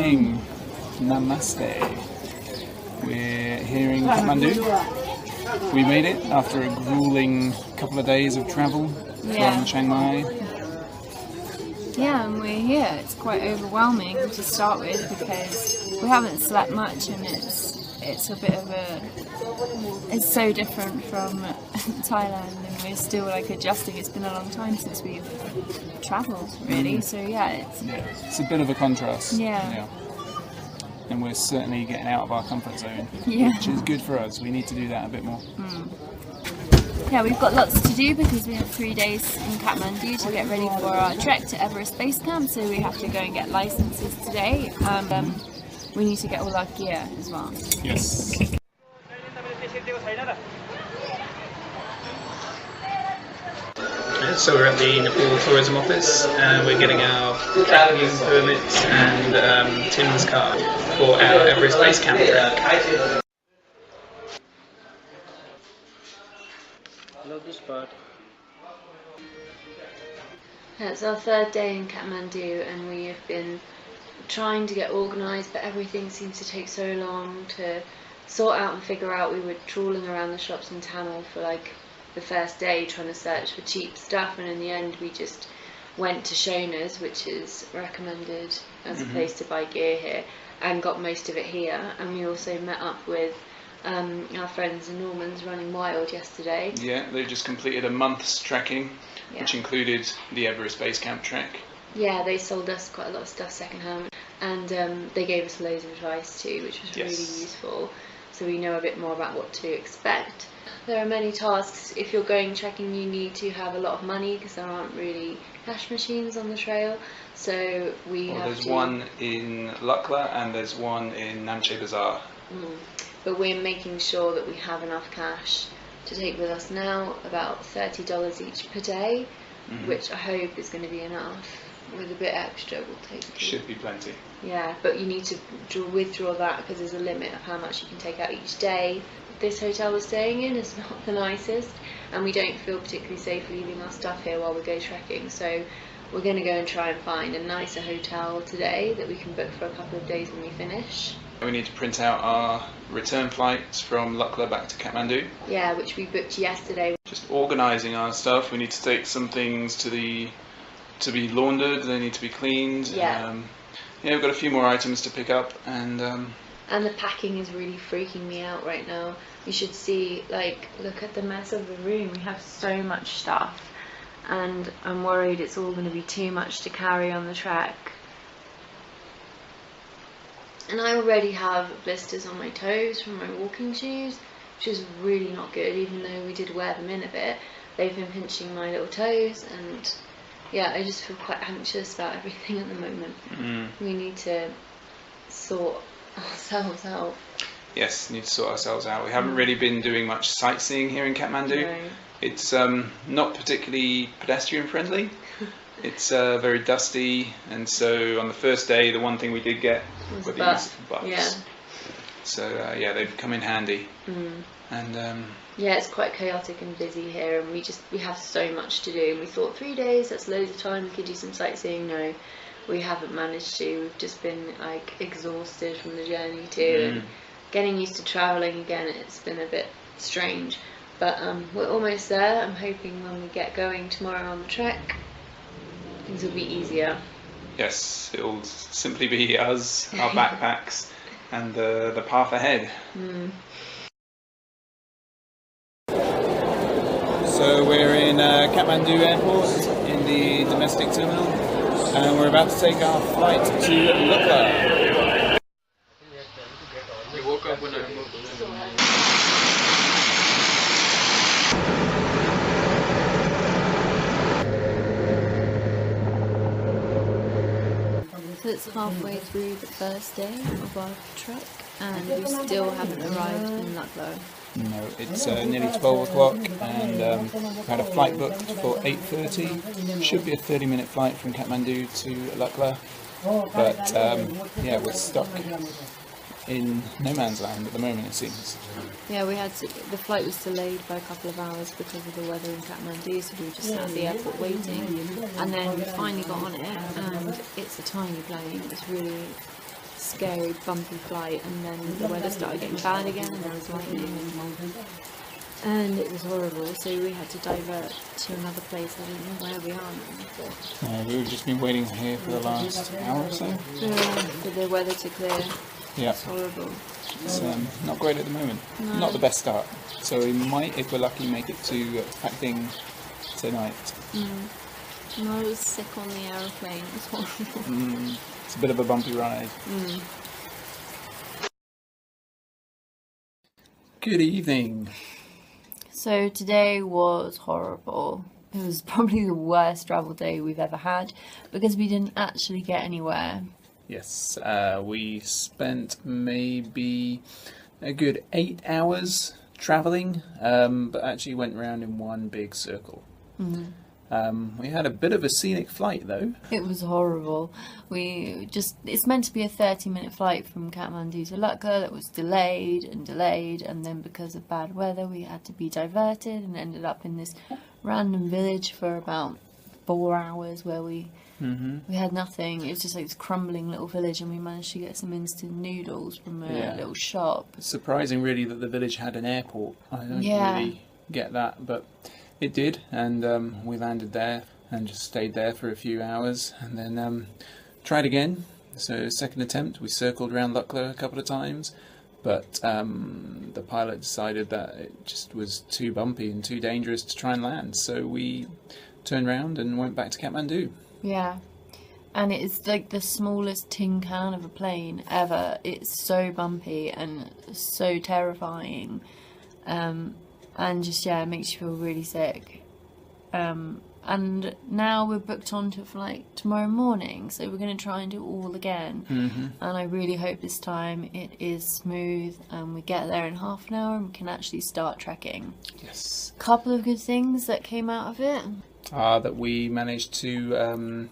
morning, namaste. We're here in Kathmandu. We made it after a grueling couple of days of travel from Chiang Mai. Yeah, and we're here. It's quite overwhelming to start with because we haven't slept much, and it's a bit of it's so different from Thailand, and we're still like adjusting. It's been a long time since we've travelled, really. So it's a bit of a contrast. Yeah. And we're certainly getting out of our comfort zone, which is good for us. We need to do that a bit more. Yeah, we've got lots to do because we have 3 days in Kathmandu to get ready for our trek to Everest Base Camp, so we have to go and get licenses today. We need to get all our gear as well. Yes. So we're at the Nepal Tourism Office and we're getting our trekking permits and Tim's card for our Everest Base Camp Trek. Love this part. It's our third day in Kathmandu, and we have been trying to get organised, but everything seems to take so long to sort out and figure out. We were trawling around the shops in Tamil for like the first day trying to search for cheap stuff, and in the end we just went to Shona's, which is recommended as a place to buy gear here, and got most of it here. And we also met up with our friends in Norman's running wild yesterday. Yeah, they just completed a month's trekking, which included the Everest Base Camp Trek. Yeah, they sold us quite a lot of stuff secondhand, and they gave us loads of advice too, which was really useful, so we know a bit more about what to expect. There are many tasks. If you're going trekking, you need to have a lot of money because there aren't really cash machines on the trail, so there's one in Lukla and there's one in Namche Bazaar. But we're making sure that we have enough cash to take with us now, about $30 each per day, which I hope is going to be enough. With a bit extra, we'll take. Should be plenty. Yeah, but you need to withdraw that because there's a limit of how much you can take out each day. This hotel we're staying in is not the nicest, and we don't feel particularly safe leaving our stuff here while we go trekking, so we're going to go and try and find a nicer hotel today that we can book for a couple of days when we finish. We need to print out our return flights from Lukla back to Kathmandu. Yeah, which we booked yesterday. Just organising our stuff. We need to take some things to be laundered. They need to be cleaned. We've got a few more items to pick up, and the packing is really freaking me out right now. You should see, look at the mess of the room. We have so much stuff, and I'm worried it's all going to be too much to carry on the trek. And I already have blisters on my toes from my walking shoes, which is really not good, even though we did wear them in a bit. They've been pinching my little toes, and I just feel quite anxious about everything at the moment. We need to sort ourselves out. Yes, need to sort ourselves out. We haven't really been doing much sightseeing here in Kathmandu. No. It's not particularly pedestrian friendly. It's very dusty, and so on the first day the one thing we did get were these buffs. So they've come in handy. And it's quite chaotic and busy here, and we have so much to do, and we thought 3 days, that's loads of time, we could do some sightseeing. No, we haven't managed to. We've just been exhausted from the journey too, and getting used to travelling again, it's been a bit strange, but we're almost there. I'm hoping when we get going tomorrow on the trek, things will be easier. Yes, it'll simply be us, our backpacks, and the path ahead. So we're in Kathmandu Airport in the domestic terminal, and we're about to take our flight to Lukla. We woke up when I moved. So it's halfway through the first day of our trek, and we still haven't arrived in Lukla. No, it's nearly 12 o'clock, and we had a flight booked for 8:30. Should be a 30-minute flight from Kathmandu to Lukla, but we're stuck in no man's land at the moment, it seems. Yeah, the flight was delayed by a couple of hours because of the weather in Kathmandu, so we were just at the airport waiting, and then we finally got on it, and it's a tiny plane. It's really scary, bumpy flight, and then the weather started getting bad again, and there was lightning, and it was horrible. So we had to divert to another place. I don't know where we are now. We've just been waiting here for the last hour or so. For the weather to clear. Yeah. It's horrible. It's not great at the moment. No. Not the best start. So we might, if we're lucky, make it to Packding tonight. And I was sick on the aeroplane. It was horrible. It's a bit of a bumpy ride. Good evening. So today was horrible. It was probably the worst travel day we've ever had because we didn't actually get anywhere. Yes, we spent maybe a good 8 hours travelling, but actually went round in one big circle. We had a bit of a scenic flight though. It was horrible. It's meant to be a 30-minute flight from Kathmandu to Lukla that was delayed, and then because of bad weather we had to be diverted and ended up in this random village for about 4 hours where we had nothing. It was just like this crumbling little village, and we managed to get some instant noodles from a little shop. It's surprising really that the village had an airport. I don't really get that, but it did, and we landed there and just stayed there for a few hours, and then tried again. So second attempt, we circled around Lukla a couple of times, but the pilot decided that it just was too bumpy and too dangerous to try and land, so we turned around and went back to Kathmandu. Yeah, and it's like the smallest tin can of a plane ever. It's so bumpy and so terrifying, and just it makes you feel really sick. And now we're booked onto a flight tomorrow morning, so we're going to try and do it all again. And I really hope this time it is smooth and we get there in half an hour and we can actually start trekking. Yes. Couple of good things that came out of it. That we managed to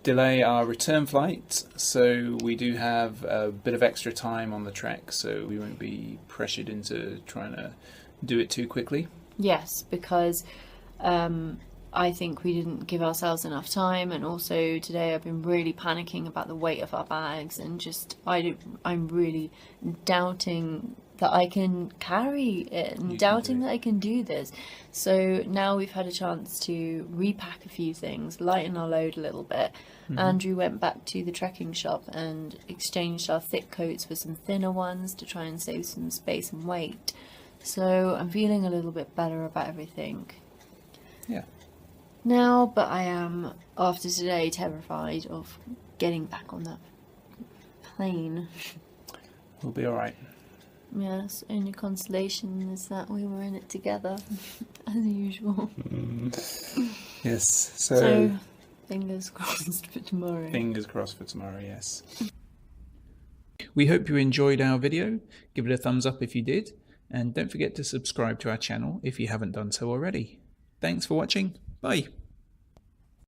delay our return flight, so we do have a bit of extra time on the trek, so we won't be pressured into trying to do it too quickly. Yes, because I think we didn't give ourselves enough time, and also today I've been really panicking about the weight of our bags, and I'm really doubting that I can carry it and doubting that I can do this. So now we've had a chance to repack a few things, lighten our load a little bit. Andrew went back to the trekking shop and exchanged our thick coats for some thinner ones to try and save some space and weight. So I'm feeling a little bit better about everything. Yeah. Now, but I am, after today, terrified of getting back on that plane. We'll be alright. Yes, only consolation is that we were in it together, as usual. Yes, so fingers crossed for tomorrow. Fingers crossed for tomorrow, yes. We hope you enjoyed our video. Give it a thumbs up if you did, and don't forget to subscribe to our channel if you haven't done so already. Thanks for watching. Bye.